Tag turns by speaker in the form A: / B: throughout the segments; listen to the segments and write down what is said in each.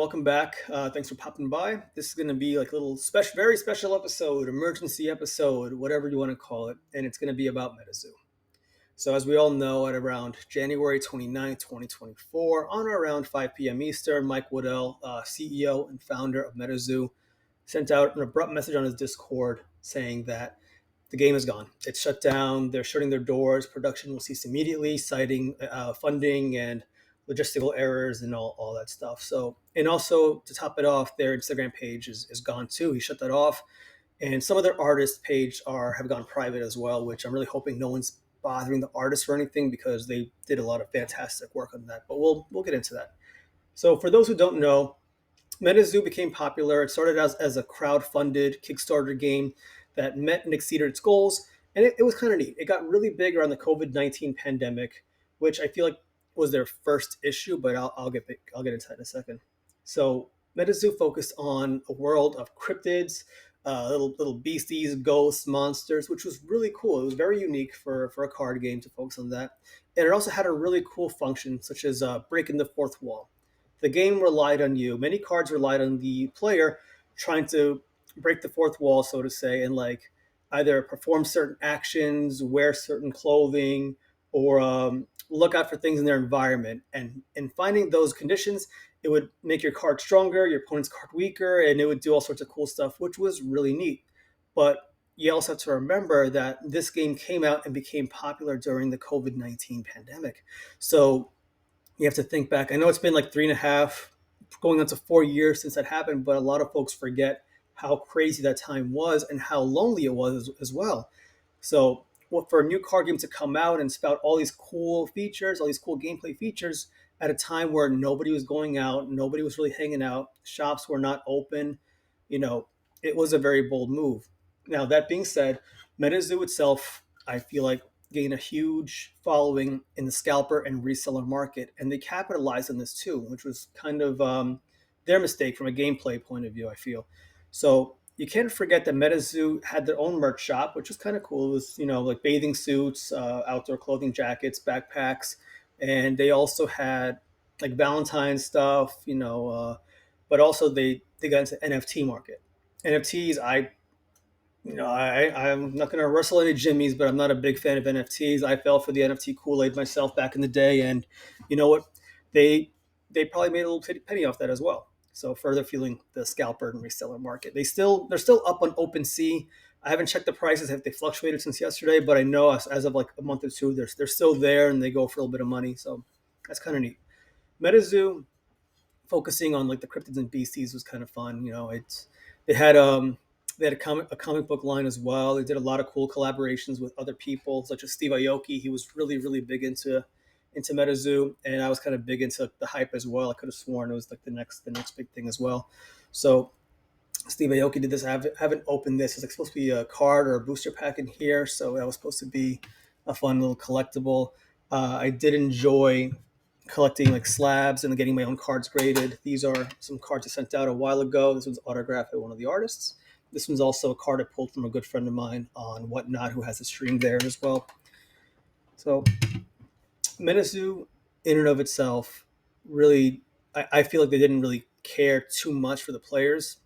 A: welcome back. Thanks for popping by. This is going to be like a little special, very special episode, emergency episode, whatever you want to call it. And it's going to be about MetaZoo. So, as we all know, at around January 29th, 2024, on or around 5 p.m. Eastern, Mike Woodell, CEO and founder of MetaZoo, sent out an abrupt message on his Discord saying that the game is gone. It's shut down. They're shutting their doors. Production will cease immediately, citing funding and logistical errors and all that stuff. So, and also to top it off, their Instagram page is gone too. He shut that off. And some of their artist page have gone private as well, which I'm really hoping no one's bothering the artists or anything because they did a lot of fantastic work on that. But we'll get into that. So for those who don't know, MetaZoo became popular. It started as a crowd-funded Kickstarter game that met and exceeded its goals, and it was kind of neat. It got really big around the COVID-19 pandemic, which I feel like was their first issue, but I'll get into that in a second. So MetaZoo focused on a world of cryptids, little beasties, ghosts, monsters, which was really cool. It was very unique for a card game to focus on that, and it also had a really cool function such as breaking the fourth wall. The game relied on you. Many cards relied on the player trying to break the fourth wall, so to say, and like either perform certain actions, wear certain clothing, or look out for things in their environment. And in finding those conditions, it would make your card stronger, your opponent's card weaker, and it would do all sorts of cool stuff, which was really neat. But you also have to remember that this game came out and became popular during the COVID-19 pandemic. So you have to think back. I know it's been like 3.5, going on to 4 years since that happened, but a lot of folks forget how crazy that time was and how lonely it was as well. So, for a new card game to come out and spout all these cool features, all these cool gameplay features at a time where nobody was going out, nobody was really hanging out, shops were not open, you know, it was a very bold move. Now, that being said, MetaZoo itself, I feel like gained a huge following in the scalper and reseller market, and they capitalized on this too, which was kind of their mistake from a gameplay point of view, I feel. So you can't forget that MetaZoo had their own merch shop, which was kind of cool. It was, like bathing suits, outdoor clothing, jackets, backpacks, and they also had like Valentine's stuff, but also they got into NFT market. NFTs, I'm not going to wrestle any jimmies, but I'm not a big fan of NFTs. I fell for the NFT Kool-Aid myself back in the day, and you know what? They probably made a little penny off that as well. So further fueling the scalper and reseller market. They're still up on OpenSea. I haven't checked the prices if they fluctuated since yesterday, but I know as of like a month or two, they're still there and they go for a little bit of money. So that's kind of neat. MetaZoo focusing on like the cryptids and beasties was kind of fun. They had they had a comic book line as well. They did a lot of cool collaborations with other people, such as Steve Aoki. He was really big into MetaZoo, and I was kind of big into the hype as well. I could have sworn it was like the next big thing as well. So Steve Aoki did this. I haven't opened this. It's like supposed to be a card or a booster pack in here, so that was supposed to be a fun little collectible. I did enjoy collecting like slabs and getting my own cards graded. These are some cards I sent out a while ago. This one's autographed by one of the artists. This one's also a card I pulled from a good friend of mine on Whatnot who has a stream there as well. So MetaZoo, in and of itself, really, I feel like they didn't really care too much for the players,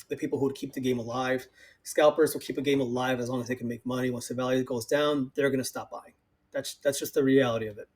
A: the people who would keep the game alive. Scalpers will keep a game alive as long as they can make money. Once the value goes down, they're going to stop buying. That's just the reality of it.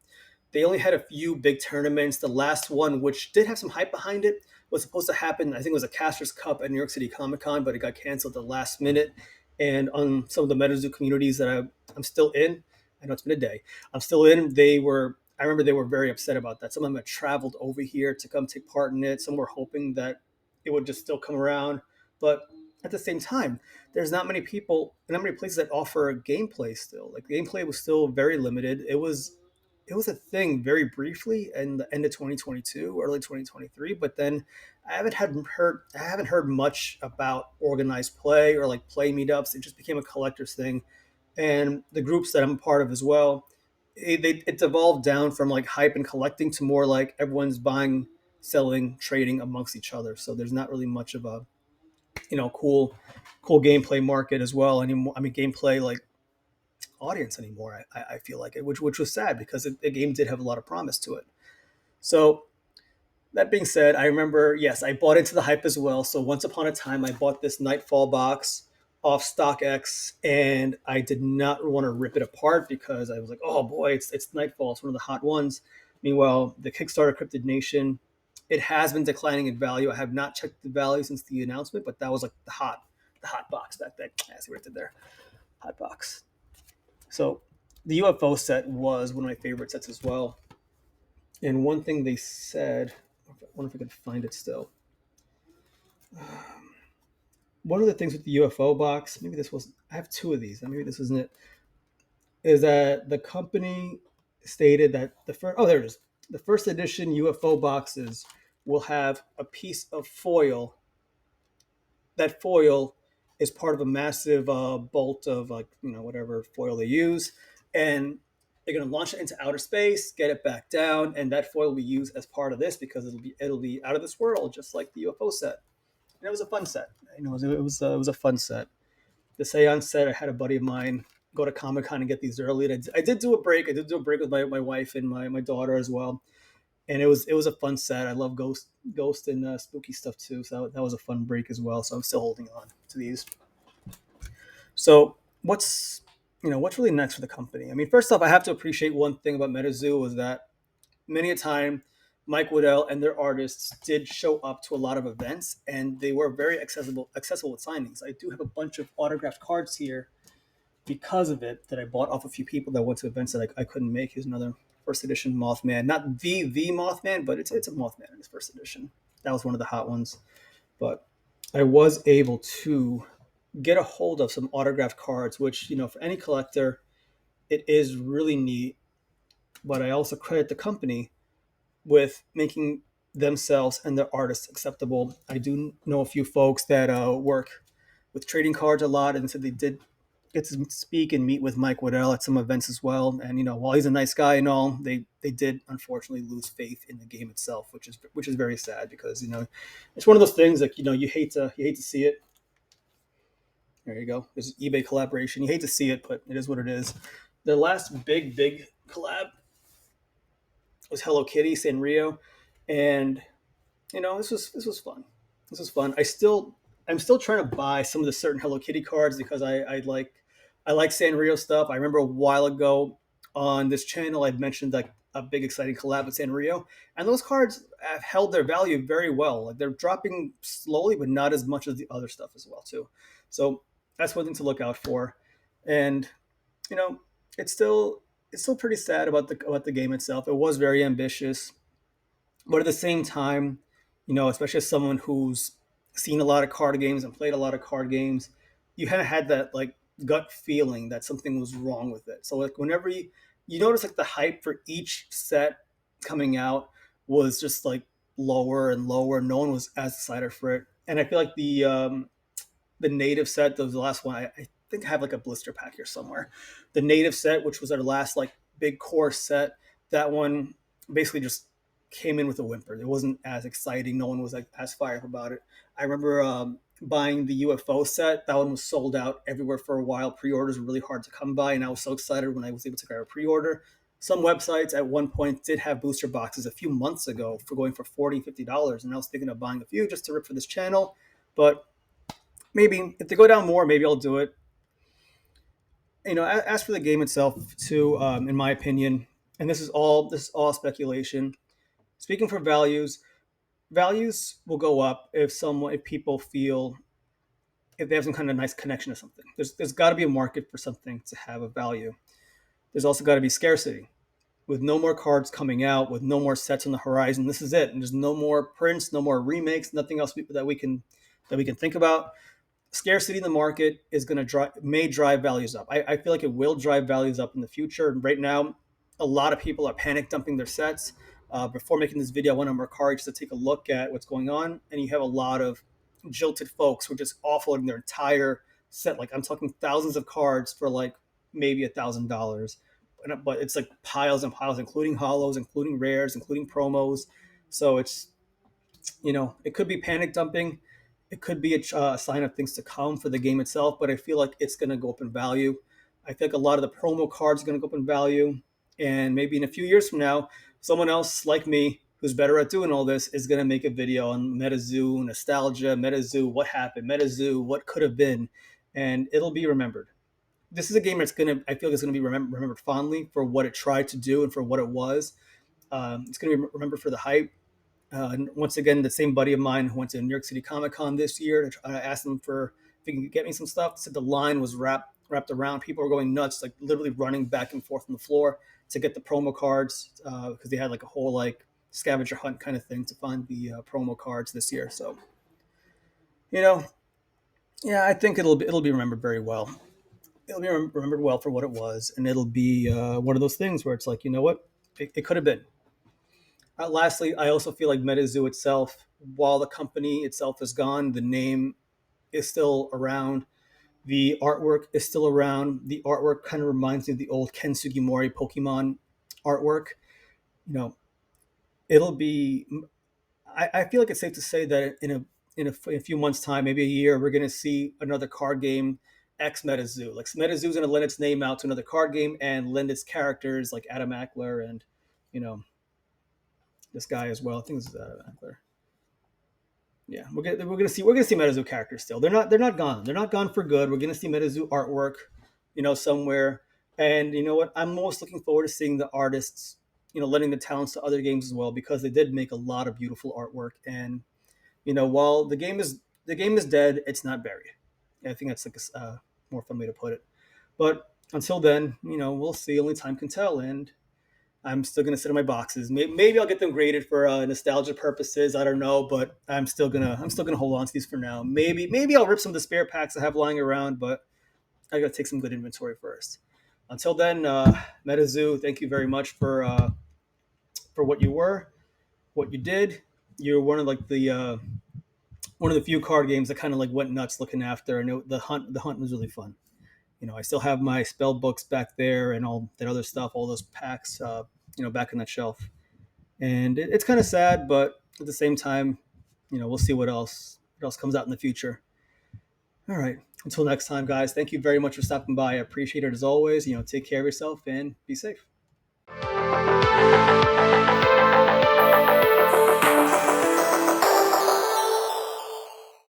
A: They only had a few big tournaments. The last one, which did have some hype behind it, was supposed to happen. I think it was a Casters Cup at New York City Comic Con, but it got canceled at the last minute. And on some of the MetaZoo communities that I'm still in, I know it's been a day, I'm still in. I remember they were very upset about that. Some of them had traveled over here to come take part in it. Some were hoping that it would just still come around. But at the same time, there's not many people, not many places that offer gameplay still. Like gameplay was still very limited. It was a thing very briefly in the end of 2022, early 2023, but then I haven't heard much about organized play or like play meetups. It just became a collector's thing, and the groups that I'm a part of as well, it's evolved down from like hype and collecting to more like everyone's buying, selling, trading amongst each other. So there's not really much of a cool gameplay market as well anymore. I mean, gameplay like audience anymore. I feel like it, which was sad because the game did have a lot of promise to it. So That being said, I remember, yes, I bought into the hype as well. So once upon a time, I bought this Nightfall box off StockX, and I did not want to rip it apart because I was like, oh boy, it's Nightfall. It's one of the hot ones. Meanwhile, the Kickstarter Cryptid Nation, it has been declining in value. I have not checked the value since the announcement, but that was like the hot box back then. I see what I did there. Hot box. So the UFO set was one of my favorite sets as well. And one thing they said, I wonder if I could find it still. One of the things with the UFO box, maybe this was, I have two of these, maybe this isn't it, is that the company stated that there it is. The first edition UFO boxes will have a piece of foil. That foil is part of a massive bolt of, like, whatever foil they use, and they're going to launch it into outer space, get it back down, and that foil will be used as part of this because it'll be out of this world, just like the UFO set. And it was a fun set. It was a fun set. The Seance set. I had a buddy of mine go to Comic Con and get these early. And I did do a break. I did do a break with my wife and my daughter as well. And it was a fun set. I love ghost and spooky stuff too. So that was a fun break as well. So I'm still holding on to these. So what's really next for the company? I mean, first off, I have to appreciate one thing about MetaZoo is that many a time Mike Waddell and their artists did show up to a lot of events, and they were very accessible with signings. I do have a bunch of autographed cards here because of it that I bought off a few people that went to events that I couldn't make. Here's another first edition Mothman, not the Mothman, but it's a Mothman in his first edition. That was one of the hot ones, but I was able to get a hold of some autographed cards, which for any collector, it is really neat. But I also credit the company with making themselves and their artists acceptable. I do know a few folks that work with trading cards a lot, and said they did get to speak and meet with Mike Waddell at some events as well. And while he's a nice guy and all, they did unfortunately lose faith in the game itself, which is very sad because it's one of those things like you hate to see it. There you go. There's an eBay collaboration. You hate to see it, but it is what it is. Their last big collab was Hello Kitty Sanrio, and this was fun. This was fun. I'm still trying to buy some of the certain Hello Kitty cards because I like Sanrio stuff. I remember a while ago on this channel I'd mentioned like a big exciting collab with Sanrio, and those cards have held their value very well. Like they're dropping slowly, but not as much as the other stuff as well too. So that's one thing to look out for. And you know, it's still pretty sad about the game itself. It was very ambitious, but at the same time, especially as someone who's seen a lot of card games and played a lot of card games, you kind of had that like gut feeling that something was wrong with it. So like whenever you notice like the hype for each set coming out was just like lower and lower. No one was as excited for it, and I feel like the native set, that was the last one. I think I have like a blister pack here somewhere. The native set, which was our last like big core set, that one basically just came in with a whimper. It wasn't as exciting. No one was like as fired up about it. I remember buying the UFO set. That one was sold out everywhere for a while. Pre-orders were really hard to come by, and I was so excited when I was able to grab a pre-order. Some websites at one point did have booster boxes a few months ago for going for $40, $50, and I was thinking of buying a few just to rip for this channel. But maybe if they go down more, maybe I'll do it. As for the game itself, too, in my opinion, and this is all speculation. Speaking for values will go up if people feel if they have some kind of nice connection to something. There's got to be a market for something to have a value. There's also got to be scarcity. With no more cards coming out, with no more sets on the horizon, this is it. And there's no more prints, no more remakes, nothing else that we can think about. Scarcity in the market is going to drive values up. I feel like it will drive values up in the future. And right now, a lot of people are panic dumping their sets. Before making this video, I went on Mercari just to take a look at what's going on, and you have a lot of jilted folks who are just offloading their entire set. Like I'm talking thousands of cards for like maybe $1,000, but it's like piles and piles, including hollows, including rares, including promos. So it could be panic dumping. It could be a sign of things to come for the game itself, but I feel like it's going to go up in value. I think a lot of the promo cards are going to go up in value. And maybe in a few years from now, someone else like me who's better at doing all this, is going to make a video on MetaZoo nostalgia, MetaZoo what happened, MetaZoo what could have been, and it'll be remembered. This is a game that's I feel, is gonna be remembered fondly for what it tried to do and for what it was. It's gonna be remembered for the hype. Once again, the same buddy of mine who went to New York City Comic Con this year, I asked him for if he can get me some stuff. Said the line was wrapped around. People were going nuts, like literally running back and forth on the floor to get the promo cards because they had like a whole like scavenger hunt kind of thing to find the promo cards this year. So you know, yeah, I think it'll be remembered very well. It'll be remembered well for what it was, and it'll be one of those things where it's like, you know what, it could have been. Lastly, I also feel like MetaZoo itself, while the company itself is gone, the name is still around. The artwork is still around. The artwork kind of reminds me of the old Ken Sugimori Pokemon artwork. You know, it'll be. I feel like it's safe to say that in a few months' time, maybe a year, we're going to see another card game X MetaZoo. Like MetaZoo's going to lend its name out to another card game and lend its characters like Adam Ackler and you know this guy as well. I think this is Adam Ackler. Yeah, we're gonna see MetaZoo characters still. They're not gone. They're not gone for good. We're gonna see MetaZoo artwork, somewhere. And you know what? I'm most looking forward to seeing the artists, lending the talents to other games as well because they did make a lot of beautiful artwork. And while the game is dead, it's not buried. I think that's like a more fun way to put it. But until then, we'll see. Only time can tell. And I'm still gonna sit in my boxes. Maybe I'll get them graded for nostalgia purposes. I don't know, but I'm still gonna hold on to these for now. Maybe I'll rip some of the spare packs I have lying around, but I gotta take some good inventory first. Until then, MetaZoo, thank you very much for what you were, what you did. You're one of the few card games that kind of like went nuts looking after, and the hunt was really fun. I still have my spell books back there and all that other stuff, all those packs, back on that shelf. And it's kind of sad, but at the same time, we'll see what else comes out in the future. All right. Until next time, guys. Thank you very much for stopping by. I appreciate it as always. Take care of yourself and be safe.